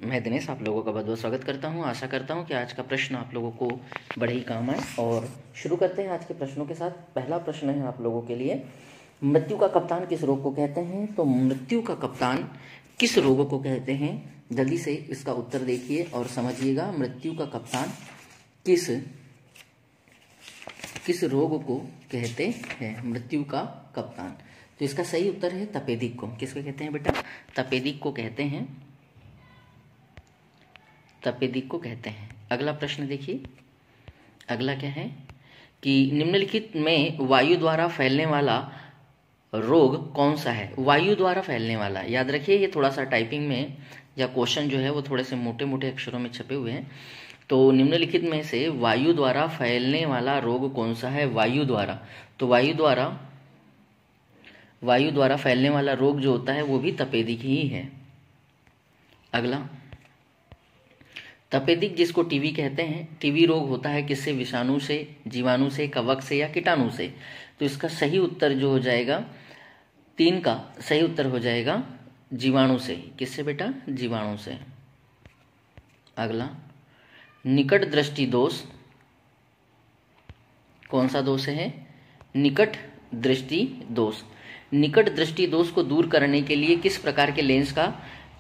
मैं दिनेश आप लोगों का बहुत बहुत स्वागत करता हूं। आशा करता हूं कि आज का प्रश्न आप लोगों को बड़े ही काम आए। और शुरू करते हैं आज के प्रश्नों के साथ। पहला प्रश्न है आप लोगों के लिए, मृत्यु का कप्तान किस रोग को कहते हैं? तो मृत्यु का कप्तान किस रोग को कहते हैं? जल्दी से इसका उत्तर देखिए और समझिएगा। मृत्यु का कप्तान किस रोग को कहते हैं? मृत्यु का कप्तान। तो इसका सही उत्तर है तपेदिक को। किसको कहते हैं बेटा? तपेदिक को कहते हैं। तपेदिक को कहते हैं। अगला प्रश्न देखिए। अगला क्या है कि निम्नलिखित में वायु द्वारा फैलने वाला रोग कौन सा है? वायु द्वारा फैलने वाला, याद रखिए ये थोड़ा सा टाइपिंग में या क्वेश्चन जो है वो थोड़े से मोटे मोटे अक्षरों में छपे हुए हैं। तो निम्नलिखित में से वायु द्वारा फैलने वाला रोग कौन सा है? वायु द्वारा। तो वायु द्वारा फैलने वाला रोग जो होता है वो भी तपेदिक ही है। अगला, तपेदिक जिसको टीबी कहते हैं, टीबी रोग होता है किससे? विषाणु से, जीवाणु से, कवक से या कीटाणु से। तो इसका सही उत्तर जो हो जाएगा 3 का सही उत्तर हो जाएगा जीवाणु से। किससे बेटा? जीवाणु से। अगला, निकट दृष्टि दोष कौन सा दोष है? निकट दृष्टि दोष। निकट दृष्टि दोष को दूर करने के लिए किस प्रकार के लेंस का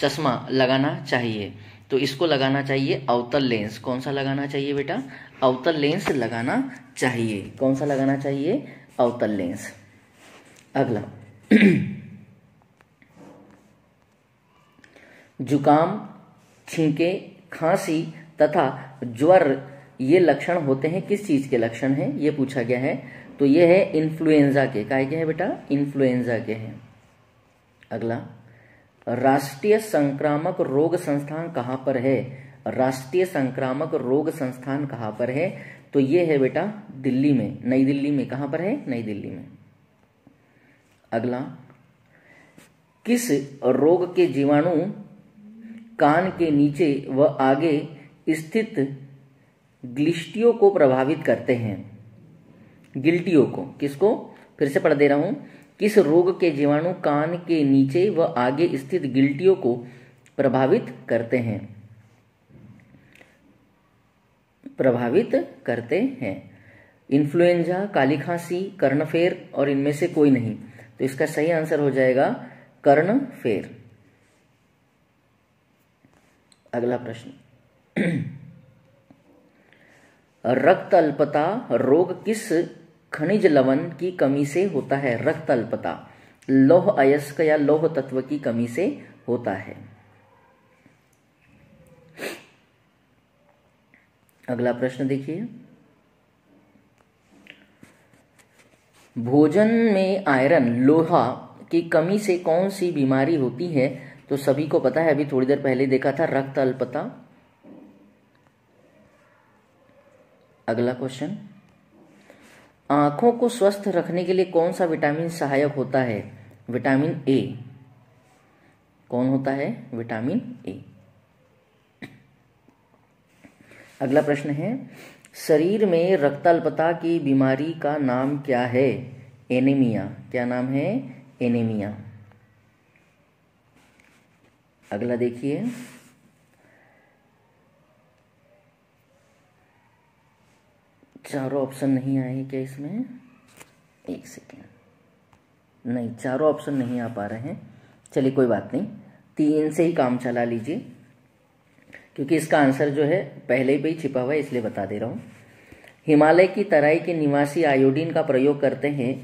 चश्मा लगाना चाहिए? तो इसको लगाना चाहिए अवतल लेंस। कौन सा लगाना चाहिए बेटा? अवतल लेंस लगाना चाहिए। कौन सा लगाना चाहिए? अवतल लेंस। अगला, जुकाम, छींके, खांसी तथा ज्वर ये लक्षण होते हैं, किस चीज के लक्षण हैं? ये पूछा गया है। तो ये है इन्फ्लुएंजा के। काय के हैं बेटा? इन्फ्लुएंजा के हैं। अगला, राष्ट्रीय संक्रामक रोग संस्थान कहाँ पर है? राष्ट्रीय संक्रामक रोग संस्थान कहाँ पर है? तो ये है बेटा दिल्ली में, नई दिल्ली में। कहाँ पर है? नई दिल्ली में। अगला, किस रोग के जीवाणु कान के नीचे व आगे स्थित ग्लिस्टियों को प्रभावित करते हैं? गिल्टियों को। किसको? फिर से पढ़ दे रहा हूं। किस रोग के जीवाणु कान के नीचे व आगे स्थित गिल्टियों को प्रभावित करते हैं? प्रभावित करते हैं। इन्फ्लुएंजा, काली खांसी, कर्णफेर और इनमें से कोई नहीं। तो इसका सही आंसर हो जाएगा कर्णफेर। अगला प्रश्न, रक्त अल्पता रोग किस खनिज लवण की कमी से होता है? रक्त अल्पता लौह अयस्क या लौह तत्व की कमी से होता है। अगला प्रश्न देखिए, भोजन में आयरन लोहा की कमी से कौन सी बीमारी होती है? तो सभी को पता है, अभी थोड़ी देर पहले देखा था, रक्त अल्पता। अगला क्वेश्चन, आंखों को स्वस्थ रखने के लिए कौन सा विटामिन सहायक होता है? Vitamin A. कौन होता है? Vitamin A. अगला प्रश्न है, शरीर में रक्ताल्पता की बीमारी का नाम क्या है? एनीमिया। क्या नाम है? एनीमिया। अगला देखिए, चारों ऑप्शन नहीं आए क्या इसमें? एक सेकेंड, नहीं चारों ऑप्शन नहीं आ पा रहे हैं। चलिए कोई बात नहीं, 3 से ही काम चला लीजिए, क्योंकि इसका आंसर जो है पहले पे ही छिपा हुआ है, इसलिए बता दे रहा हूँ। हिमालय की तराई के निवासी आयोडीन का प्रयोग करते हैं,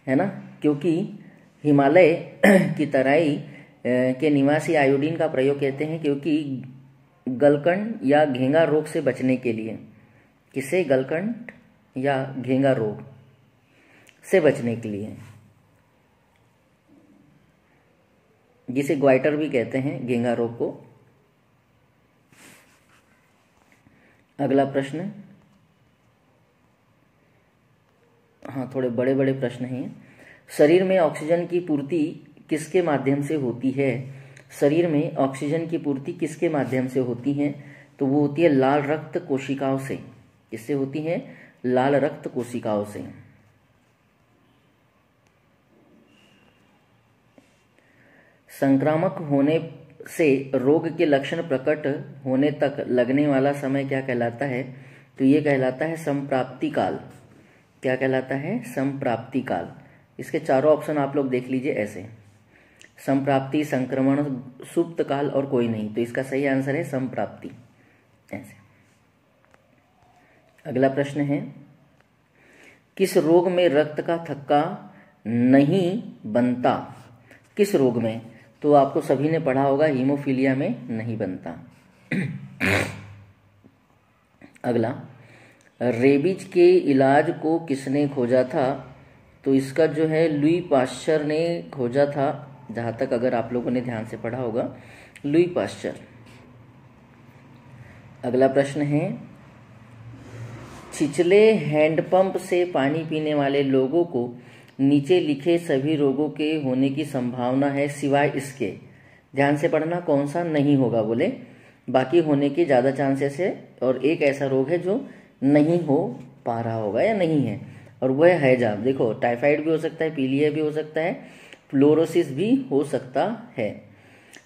है ना? क्योंकि हिमालय की तराई के निवासी आयोडीन का प्रयोग कहते हैं क्योंकि गलकंड या घेंगा रोग से बचने के लिए। किसे? गलकंड या घेंगा रोग से बचने के लिए, जिसे ग्वाइटर भी कहते हैं, घेंगा रोग को। अगला प्रश्न, हाँ थोड़े बड़े बड़े प्रश्न हैं। शरीर में ऑक्सीजन की पूर्ति किसके माध्यम से होती है? शरीर में ऑक्सीजन की पूर्ति किसके माध्यम से होती है? तो वो होती है लाल रक्त कोशिकाओं से। किससे होती है? लाल रक्त कोशिकाओं से। संक्रामक से रोग के लक्षण प्रकट होने तक लगने वाला समय क्या कहलाता है? तो ये कहलाता है संप्राप्ति काल। क्या कहलाता है? संप्राप्ति काल। इसके चारों ऑप्शन आप लोग देख लीजिए ऐसे, संप्राप्ति, संक्रमण, सुप्त काल और कोई नहीं। तो इसका सही आंसर है संप्राप्ति, ऐसे। अगला प्रश्न है, किस रोग में रक्त का थक्का नहीं बनता? किस रोग में? तो आपको सभी ने पढ़ा होगा, हीमोफीलिया में नहीं बनता। अगला, रेबीज के इलाज को किसने खोजा था? तो इसका जो है लुई पाश्चर ने खोजा था, जहां तक अगर आप लोगों ने ध्यान से पढ़ा होगा, लुई पाश्चर। अगला प्रश्न है, छिछले हैंडपंप से पानी पीने वाले लोगों को नीचे लिखे सभी रोगों के होने की संभावना है सिवाय इसके। ध्यान से पढ़ना, कौन सा नहीं होगा बोले, बाकी होने के ज्यादा चांसेस है। और एक ऐसा रोग है जो नहीं हो पा रहा होगा या नहीं है, और वह है हैजा। देखो, टाइफाइड भी हो सकता है, पीलिया भी हो सकता है, फ्लोरोसिस भी हो सकता है,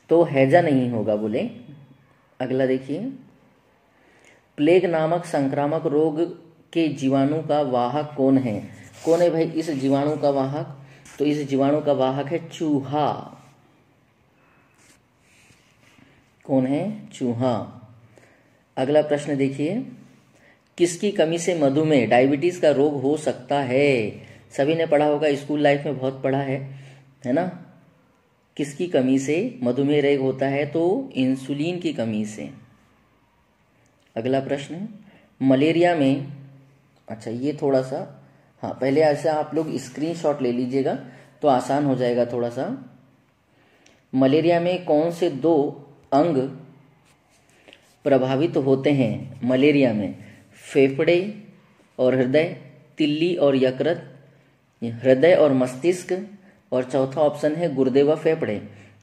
तो हैजा नहीं होगा बोले। अगला देखिए, प्लेग नामक संक्रामक रोग के जीवाणु का वाहक कौन है? कौन है भाई इस जीवाणु का वाहक? तो इस जीवाणु का वाहक है चूहा। कौन है? चूहा। अगला प्रश्न देखिए, किसकी कमी से मधुमेह, डायबिटीज का रोग हो सकता है? सभी ने पढ़ा होगा, स्कूल लाइफ में बहुत पढ़ा है ना? किसकी कमी से मधुमेह रोग होता है? तो इंसुलिन की कमी से। अगला प्रश्न, मलेरिया में, अच्छा ये थोड़ा सा, हाँ पहले ऐसा आप लोग स्क्रीनशॉट ले लीजिएगा तो आसान हो जाएगा थोड़ा सा। मलेरिया में कौन से दो अंग प्रभावित होते हैं? मलेरिया में फेफड़े और हृदय, तिल्ली और यकृत, हृदय और मस्तिष्क, और चौथा ऑप्शन है गुर्दे व फेफड़े।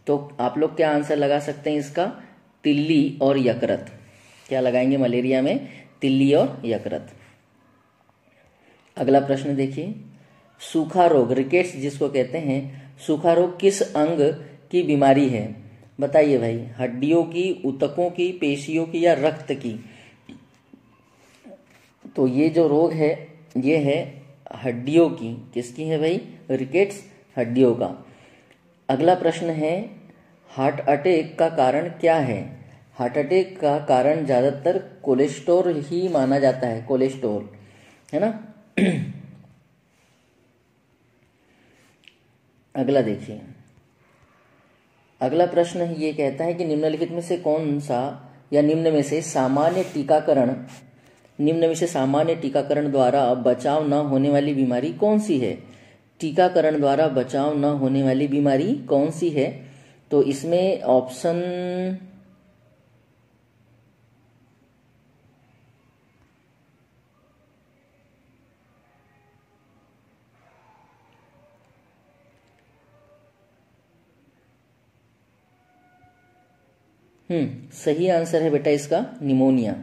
तो आप लोग क्या आंसर लगा सकते हैं इसका? तिल्ली और यकृत। क्या लगाएंगे मलेरिया में? तिल्ली और यकृत। अगला प्रश्न देखिए, सूखा रोग, रिकेट्स जिसको कहते हैं, सूखा रोग किस अंग की बीमारी है? बताइए भाई, हड्डियों की, ऊतकों की, पेशियों की या रक्त की? तो ये जो रोग है ये है हड्डियों की। किसकी है भाई? रिकेट्स, हड्डियों का। अगला प्रश्न है, हार्ट अटैक का कारण क्या है? हार्ट अटैक का कारण ज्यादातर कोलेस्ट्रॉल ही माना जाता है, कोलेस्ट्रॉल, है ना? अगला देखिए, अगला प्रश्न ये कहता है कि निम्नलिखित में से कौन सा या निम्न में से सामान्य टीकाकरण द्वारा बचाव न होने वाली बीमारी कौन सी है? टीकाकरण द्वारा बचाव न होने वाली बीमारी कौन सी है? तो इसमें ऑप्शन सही आंसर है बेटा इसका निमोनिया।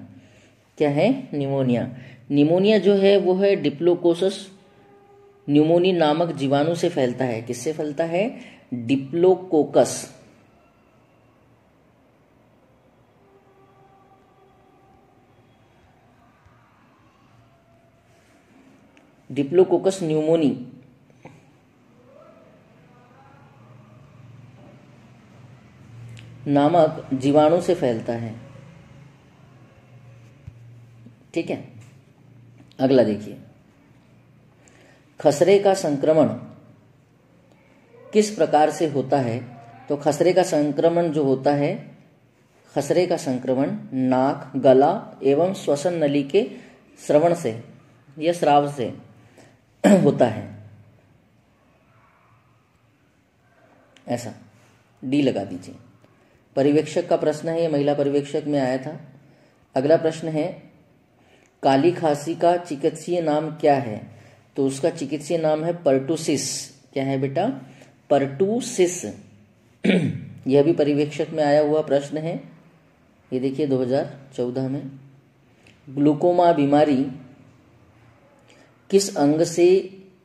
क्या है? निमोनिया। निमोनिया जो है वो है डिप्लोकोकस न्यूमोनी नामक जीवाणु से फैलता है। किससे फैलता है? डिप्लोकोकस। डिप्लोकोकस न्यूमोनी नामक जीवाणु से फैलता है। ठीक है, अगला देखिए, खसरे का संक्रमण किस प्रकार से होता है? तो खसरे का संक्रमण जो होता है, खसरे का संक्रमण नाक, गला एवं श्वसन नली के श्रवण से या स्राव से होता है। ऐसा डी लगा दीजिए। पर्यवेक्षक का प्रश्न है, ये महिला पर्यवेक्षक में आया था। अगला प्रश्न है, काली खांसी का चिकित्सीय नाम क्या है? तो उसका चिकित्सीय नाम है पर्टुसिस। क्या है बेटा? पर्टुसिस। यह भी पर्यवेक्षक में आया हुआ प्रश्न है, ये देखिए 2014 में। ग्लूकोमा बीमारी किस अंग से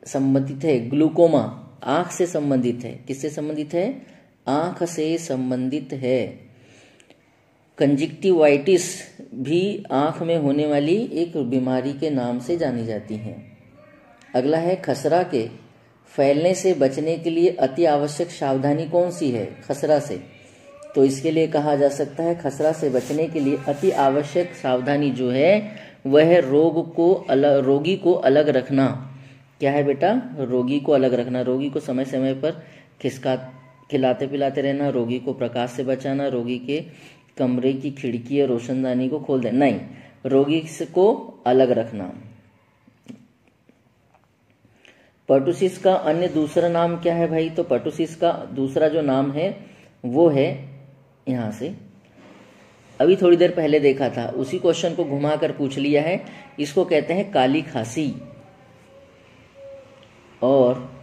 संबंधित है? ग्लूकोमा आंख से संबंधित है। किससे संबंधित है? आंख से संबंधित है। कंजक्टिवाइटिस भी आंख में होने वाली एक बीमारी के नाम से जानी जाती है। अगला है खसरा के फैलने से बचने के लिए अति आवश्यक सावधानी कौन सी है? खसरा से, तो इसके लिए कहा जा सकता है खसरा से बचने के लिए अति आवश्यक सावधानी जो है वह है रोगी को अलग रखना। क्या है बेटा? रोगी को अलग रखना। रोगी को समय समय पर खिलाते पिलाते रहना, रोगी को प्रकाश से बचाना, रोगी के कमरे की खिड़की या रोशनदानी को खोल देना नहीं, रोगी को अलग रखना। पर्टुसिस का अन्य दूसरा नाम क्या है भाई? तो पर्टुसिस का दूसरा जो नाम है वो है, यहां से अभी थोड़ी देर पहले देखा था, उसी क्वेश्चन को घुमाकर पूछ लिया है। इसको कहते हैं काली खांसी। और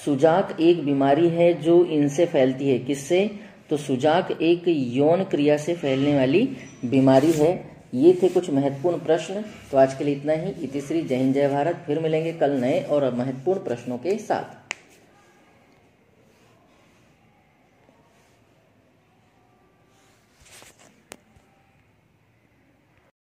सुजाक एक बीमारी है जो इनसे फैलती है। किससे? तो सुजाक एक यौन क्रिया से फैलने वाली बीमारी है। ये थे कुछ महत्वपूर्ण प्रश्न। तो आज के लिए इतना ही। इतिश्री। जय हिंद जय भारत। फिर मिलेंगे कल नए और महत्वपूर्ण प्रश्नों के साथ।